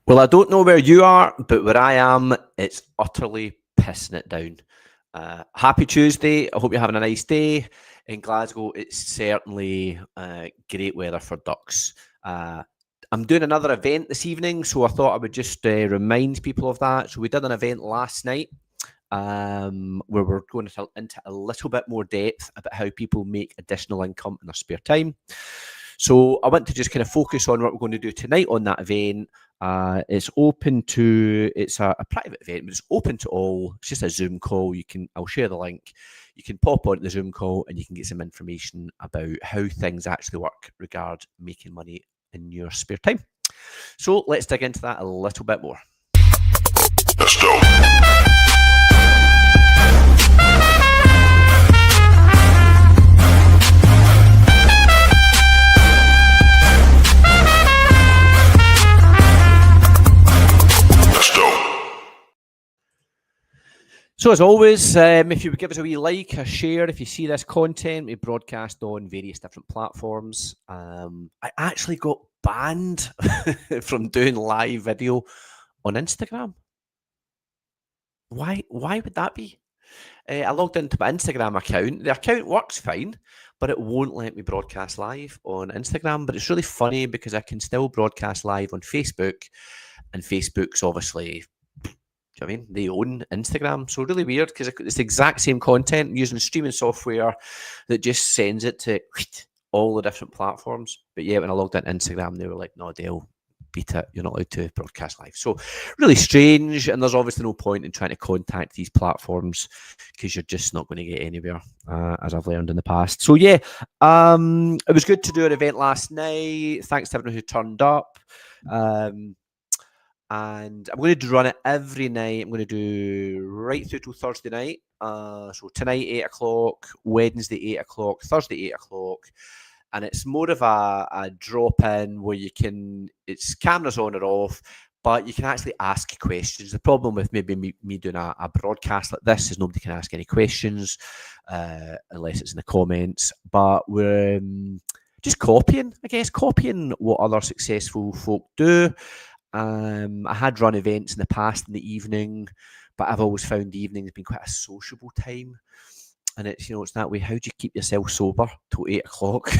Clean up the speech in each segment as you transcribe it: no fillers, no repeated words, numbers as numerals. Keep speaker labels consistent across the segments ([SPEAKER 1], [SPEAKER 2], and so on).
[SPEAKER 1] Well, I don't know where you are, but where I am, it's utterly pissing it down. Happy Tuesday. I hope you're having a nice day. In Glasgow, it's certainly great weather for ducks. I'm doing another event this evening, so I thought I would just remind people of that. So we did an event last night where we're going into a little bit more depth about how people make additional income in their spare time. So I want to just kind of focus on what we're going to do tonight on that event. It's a private event, but it's open to all. It's just a Zoom call. I'll share the link. You can pop on the Zoom call and you can get some information about how things actually work regarding making money in your spare time. So let's dig into that a little bit more.
[SPEAKER 2] Let's go.
[SPEAKER 1] So as always, if you would give us a wee like, a share, if you see this content, we broadcast on various different platforms. I actually got banned from doing live video on Instagram. Why would that be? I logged into my Instagram account. The account works fine, but it won't let me broadcast live on Instagram. But it's really funny because I can still broadcast live on Facebook, and Facebook's obviously... I mean, they own Instagram, so really weird because it's the exact same content using streaming software that just sends it to all the different platforms. But yeah, when I logged into Instagram, they were like, "No, Dale, beat it. You're not allowed to broadcast live." So really strange, and there's obviously no point in trying to contact these platforms because you're just not going to get anywhere, as I've learned in the past. So yeah, it was good to do an event last night. Thanks to everyone who turned up. And I'm going to run it every night. I'm going to do right through till Thursday night. So tonight, 8 o'clock, Wednesday, 8 o'clock, Thursday, 8 o'clock. And it's more of a drop-in where it's cameras on or off, but you can actually ask questions. The problem with maybe me doing a broadcast like this is nobody can ask any questions unless it's in the comments. But we're just copying what other successful folk do. I had run events in the past in the evening, but I've always found the evening has been quite a sociable time. And it's that way. How do you keep yourself sober till 8 o'clock?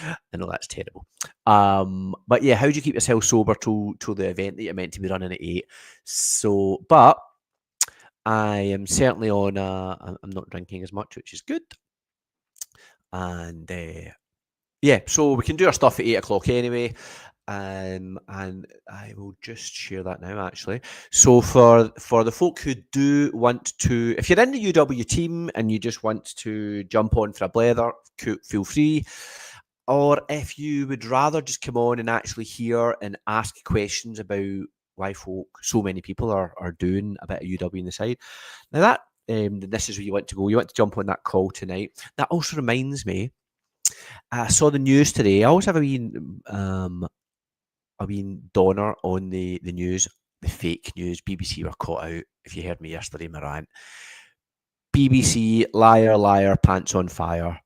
[SPEAKER 1] I know that's terrible. But yeah, how do you keep yourself sober till the event that you're meant to be running at 8? So, but I am certainly on I'm not drinking as much, which is good. And yeah, so we can do our stuff at 8 o'clock anyway. And I will just share that now, actually. So for the folk who do want to, if you're in the UW team and you just want to jump on for a blether, feel free. Or if you would rather just come on and actually hear and ask questions about why so many people are doing a bit of UW on the side. Now that this is where you want to go. You want to jump on that call tonight. That also reminds me, I saw the news today. I always have a wee donner on the news, the fake news. BBC were caught out. If you heard me yesterday, my rant. BBC, liar, liar, pants on fire.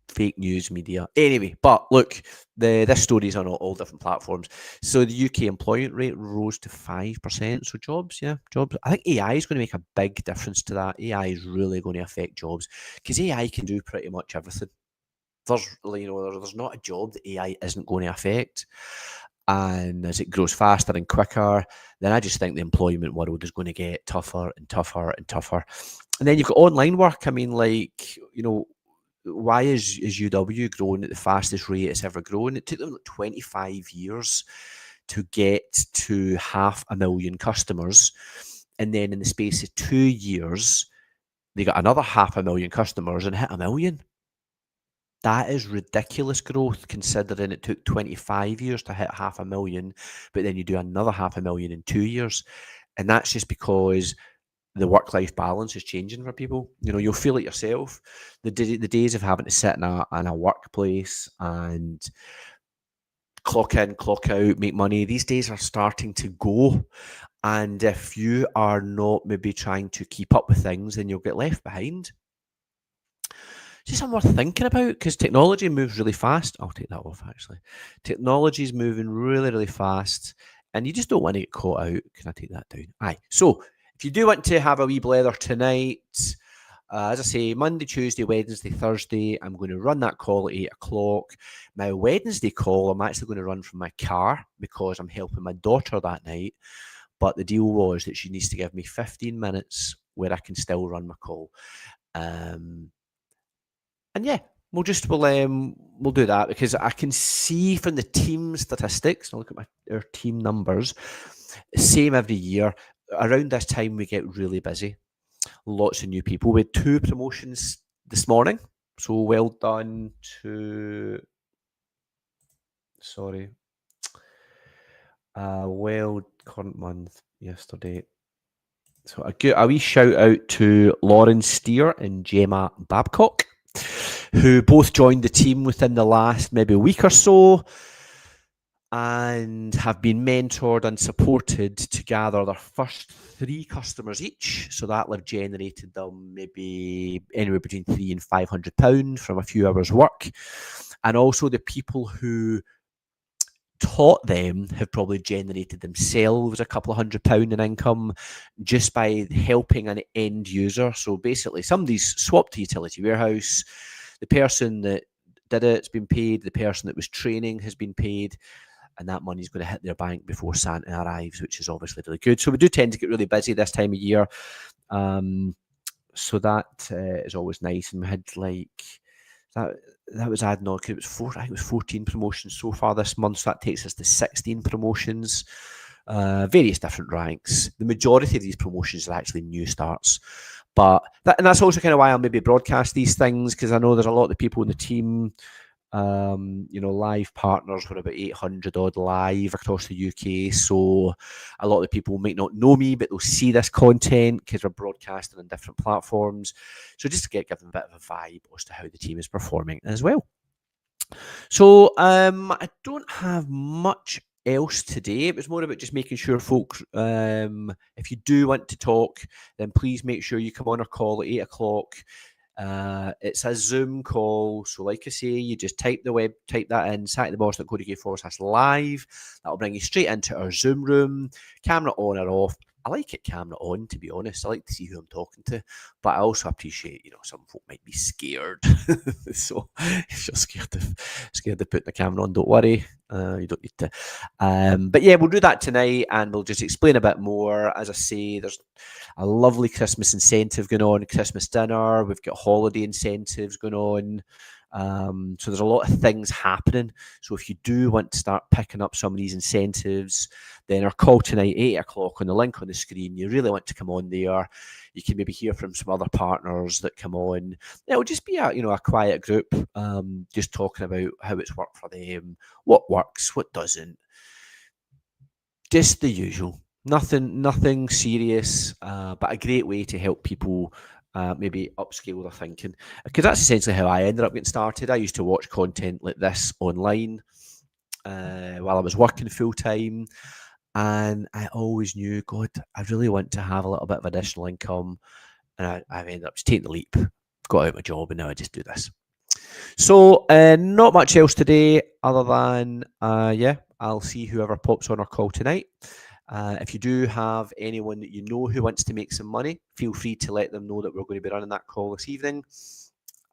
[SPEAKER 1] Fake news media. Anyway, but look, this story is on all different platforms. So the UK employment rate rose to 5%. So jobs. I think AI is going to make a big difference to that. AI is really going to affect jobs because AI can do pretty much everything. There's not a job that AI isn't going to affect. And as it grows faster and quicker, then I just think the employment world is going to get tougher and tougher and tougher. And then you've got online work. I mean, why is UW growing at the fastest rate it's ever grown? It took them 25 years to get to 500,000 customers. And then in the space of 2 years, they got another 500,000 customers and hit 1 million. That is ridiculous growth considering it took 25 years to hit 500,000, but then you do another 500,000 in 2 years. And that's just because the work-life balance is changing for people. You'll feel it yourself. The days of having to sit in a workplace and clock in, clock out, make money, these days are starting to go. And if you are not maybe trying to keep up with things, then you'll get left behind. just something worth thinking about because technology moves really fast. I'll take that off actually. Technology is moving really, really fast, and you just don't want to get caught out. Can I take that down? Aye. So if you do want to have a wee blether tonight, as I say, Monday, Tuesday, Wednesday, Thursday, I'm going to run that call at 8 o'clock. My Wednesday call, I'm actually going to run from my car because I'm helping my daughter that night. But the deal was that she needs to give me 15 minutes where I can still run my call. And yeah, we'll do that because I can see from the team statistics. I'll look at our team numbers. Same every year. Around this time, we get really busy. Lots of new people. We had 2 promotions this morning, so well done to. Sorry. Well, current month yesterday. So a wee shout out to Lauren Steer and Gemma Babcock, who both joined the team within the last maybe week or so and have been mentored and supported to gather their first 3 customers each. So that'll have generated them maybe anywhere between £300 and £500 from a few hours work. And also the people who taught them have probably generated themselves a couple of £100 in income just by helping an end user. So basically somebody's swapped a utility warehouse, the person that did it's been paid, the person that was training has been paid, and that money is going to hit their bank before Santa arrives, which is obviously really good. So we do tend to get really busy this time of year. So that is always nice. And we had that was adding on, because I think it was 14 promotions so far this month. So that takes us to 16 promotions, various different ranks. The majority of these promotions are actually new starts. And that's also kind of why I'll maybe broadcast these things, because I know there's a lot of people in the team. Live partners were about 800 odd live across the UK. So a lot of the people might not know me, but they'll see this content because we're broadcasting on different platforms. So just to give them a bit of a vibe as to how the team is performing as well. So I don't have much else today. It was more about just making sure folks, if you do want to talk, then please make sure you come on our call at 8 o'clock. It's a Zoom call, so like I say, you just type that in, saturdaybos.co.uk/live. That'll bring you straight into our Zoom room. Camera on or off. I like it camera on, to be honest. I like to see who I'm talking to, but I also appreciate, some folk might be scared. So if you're scared of putting the camera on, don't worry. You don't need to. But yeah, we'll do that tonight, and we'll just explain a bit more. As I say, there's a lovely Christmas incentive going on, Christmas dinner. We've got holiday incentives going on. So there's a lot of things happening. So if you do want to start picking up some of these incentives, then our call tonight, 8 o'clock, on the link on the screen, you really want to come on there. You can maybe hear from some other partners that come on. It'll just be a quiet group, just talking about how it's worked for them, what works, what doesn't. Just the usual. Nothing serious, but a great way to help people maybe upscale their thinking, because that's essentially how I ended up getting started. I used to watch content like this online while I was working full time, and I always knew, God, I really want to have a little bit of additional income, and I've ended up just taking the leap, got out of my job, and now I just do this. So not much else today other than I'll see whoever pops on our call tonight. If you do have anyone that you know who wants to make some money, feel free to let them know that we're going to be running that call this evening.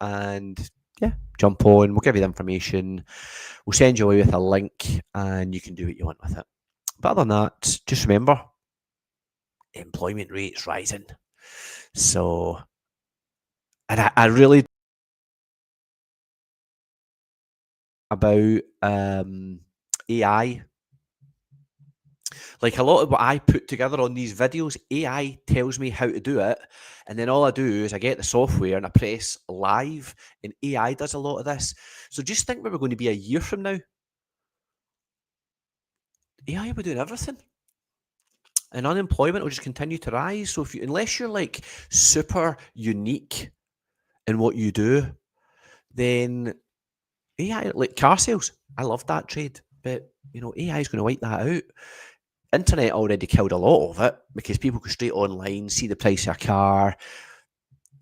[SPEAKER 1] And yeah, jump on. We'll give you the information. We'll send you away with a link, and you can do what you want with it. But other than that, just remember, employment rates rising. So, and I really about AI. Like a lot of what I put together on these videos, AI tells me how to do it. And then all I do is I get the software and I press live, and AI does a lot of this. So just think where we're going to be a year from now. AI will be doing everything. And unemployment will just continue to rise. So unless you're like super unique in what you do, then AI, like car sales, I love that trade. But AI is going to wipe that out. Internet already killed a lot of it because people go straight online, see the price of a car.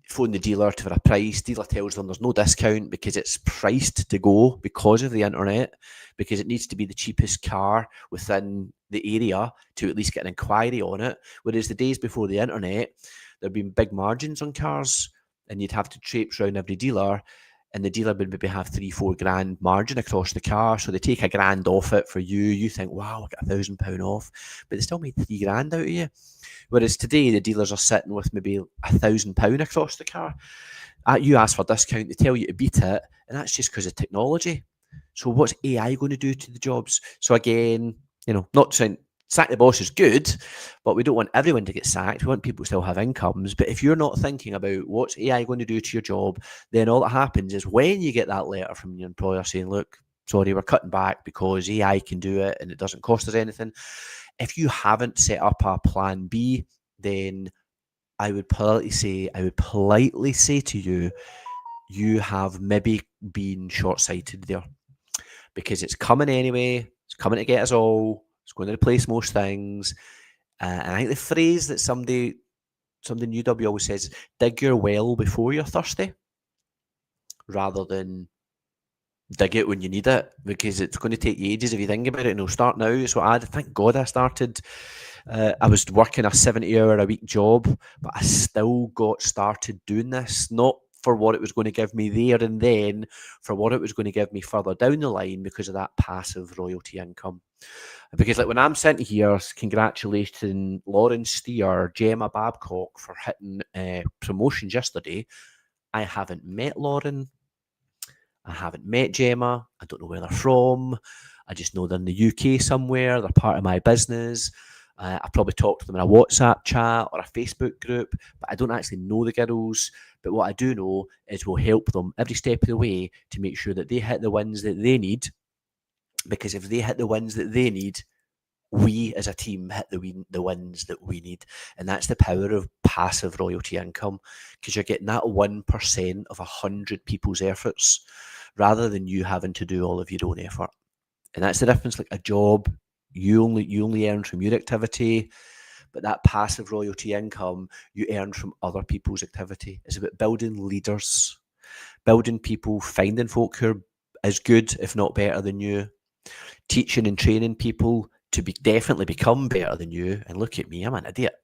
[SPEAKER 1] phone the dealer for a price. Dealer tells them there's no discount because it's priced to go because of the internet, because it needs to be the cheapest car within the area to at least get an inquiry on it. Whereas the days before the internet, there'd been big margins on cars and you'd have to traipse around every dealer, and the dealer would maybe have £3-4 grand margin across the car. So they take £1 grand off it for you. You think, wow, I got £1,000 off, but they still made £3 grand out of you. Whereas today, the dealers are sitting with maybe £1,000 across the car. You ask for a discount, they tell you to beat it, and that's just because of technology. So what's AI going to do to the jobs? So again, not saying sack the boss is good, but we don't want everyone to get sacked. We want people to still have incomes. But if you're not thinking about what's AI going to do to your job, then all that happens is when you get that letter from your employer saying, look, sorry, we're cutting back because AI can do it and it doesn't cost us anything. If you haven't set up a plan B, then I would politely say to you, you have maybe been short-sighted there, because it's coming anyway. It's coming to get us all. It's going to replace most things. And I think the phrase that somebody UW always says, dig your well before you're thirsty, rather than dig it when you need it, because it's going to take you ages if you think about it, and it'll start now. So thank God I started. I was working a 70-hour-a-week job, but I still got started doing this, not for what it was going to give me there and then, for what it was going to give me further down the line because of that passive royalty income. Because like when I'm sitting here congratulating Lauren Steer, Gemma Babcock for hitting promotions yesterday, I haven't met Lauren. I haven't met Gemma. I don't know where they're from. I just know they're in the UK somewhere. They're part of my business. I probably talk to them in a WhatsApp chat or a Facebook group, but I don't actually know the girls. But what I do know is we'll help them every step of the way to make sure that they hit the wins that they need. Because if they hit the wins that they need, we as a team hit the wins that we need. And that's the power of passive royalty income, because you're getting that 1% of 100 people's efforts rather than you having to do all of your own effort. And that's the difference. Like a job, you only earn from your activity, but that passive royalty income you earn from other people's activity. It's about building leaders, building people, finding folk who are as good, if not better than you, teaching and training people to definitely become better than you. And look at me, I'm an idiot.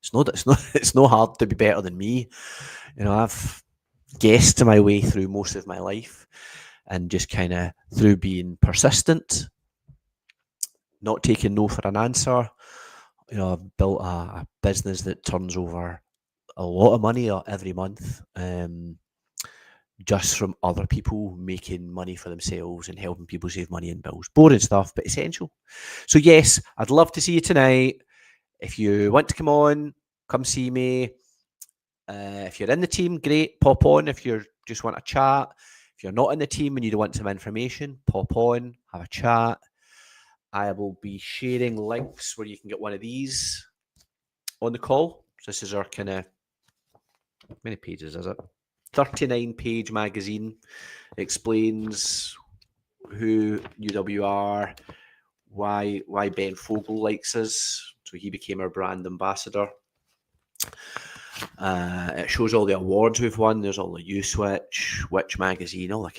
[SPEAKER 1] It's not hard to be better than me. I've guessed my way through most of my life, and just kind of through being persistent, not taking no for an answer. I've built a business that turns over a lot of money every month, just from other people making money for themselves and helping people save money and bills. Boring stuff, but essential. So yes, I'd love to see you tonight. If you want to come on, come see me. If you're in the team, great, pop on. If you just want a chat, if you're not in the team and you want some information, pop on, have a chat. I will be sharing links where you can get one of these on the call. So this is our kind of, how many pages is it? 39-page magazine. Explains who UW are, why Ben Fogel likes us. So he became our brand ambassador. It shows all the awards we've won. There's all the U-Switch, Which magazine, all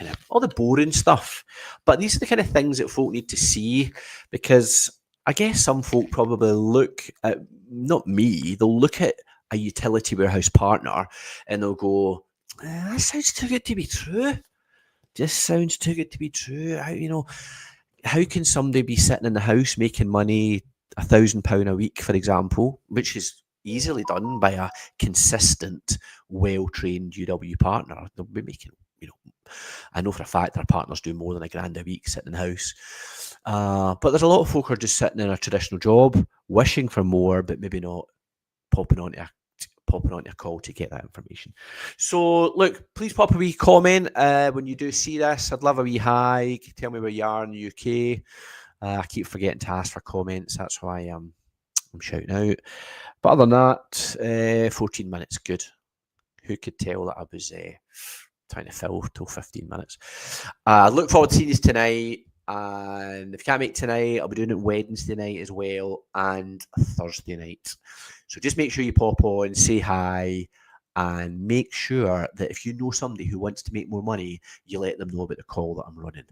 [SPEAKER 1] the boring stuff. But these are the kind of things that folk need to see, because I guess some folk probably look at, not me, they'll look at a utility warehouse partner and they'll go, that sounds too good to be true. Just sounds too good to be true. How can somebody be sitting in the house making money, £1,000 a week, for example, which is easily done by a consistent, well-trained UW partner? They'll be making, I know for a fact their partners do more than £1 grand a week sitting in the house. But there's a lot of folk who are just sitting in a traditional job, wishing for more, but maybe not popping onto a call to get that information. So look, please pop a wee comment when you do see this. I'd love a wee hi. Tell me where you are in the UK. I keep forgetting to ask for comments. That's why I'm shouting out. But other than that, 14 minutes, good. Who could tell that I was trying to fill till 15 minutes? I look forward to seeing you tonight. And if you can't make tonight, I'll be doing it Wednesday night as well, and Thursday night. So just make sure you pop on, say hi, and make sure that if you know somebody who wants to make more money, you let them know about the call that I'm running.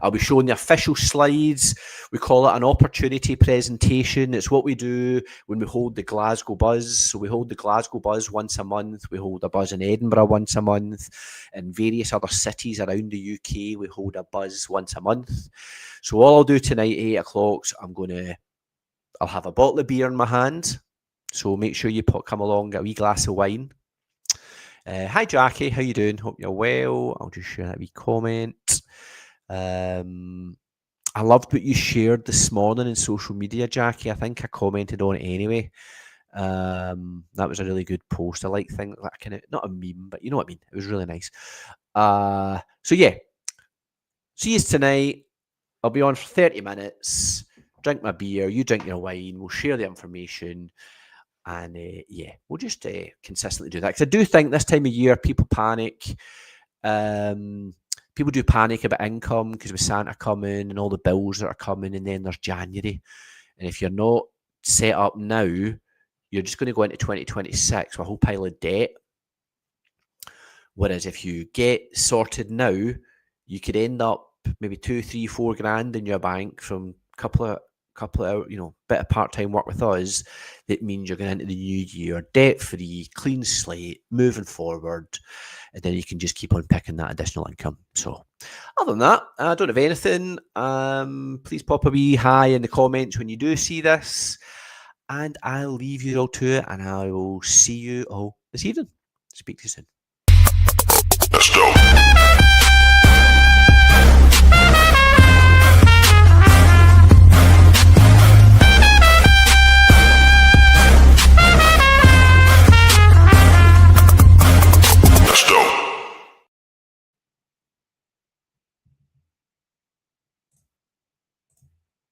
[SPEAKER 1] I'll be showing the official slides. We call it an opportunity presentation. It's what we do when we hold the Glasgow Buzz. So we hold the Glasgow Buzz once a month. We hold a buzz in Edinburgh once a month. In various other cities around the UK, we hold a buzz once a month. So all I'll do tonight at 8 o'clock, I'll have a bottle of beer in my hand. So make sure you come along, get a wee glass of wine. Hi Jackie, how you doing? Hope you're well. I'll just share that wee comment. I loved what you shared this morning in social media, Jackie. I think I commented on it anyway. That was a really good post. I like things like kind of not a meme, but you know what I mean. It was really nice. So yeah, see you tonight. I'll be on for 30 minutes. Drink my beer, you drink your wine. We'll share the information, and yeah, we'll just consistently do that. Because I do think this time of year people panic. People do panic about income because with Santa coming and all the bills that are coming, and then there's January. And if you're not set up now, you're just going to go into 2026 with a whole pile of debt. Whereas if you get sorted now, you could end up maybe 2, 3, 4 grand in your bank from a couple of hours, bit of part-time work with us. That means you're going into the new year debt-free, clean slate, moving forward, and then you can just keep on picking that additional income. So other than that, I don't have anything. Please pop a wee hi in the comments when you do see this, and I'll leave you all to it, and I will see you all this evening. Speak to you soon.
[SPEAKER 2] Let's go.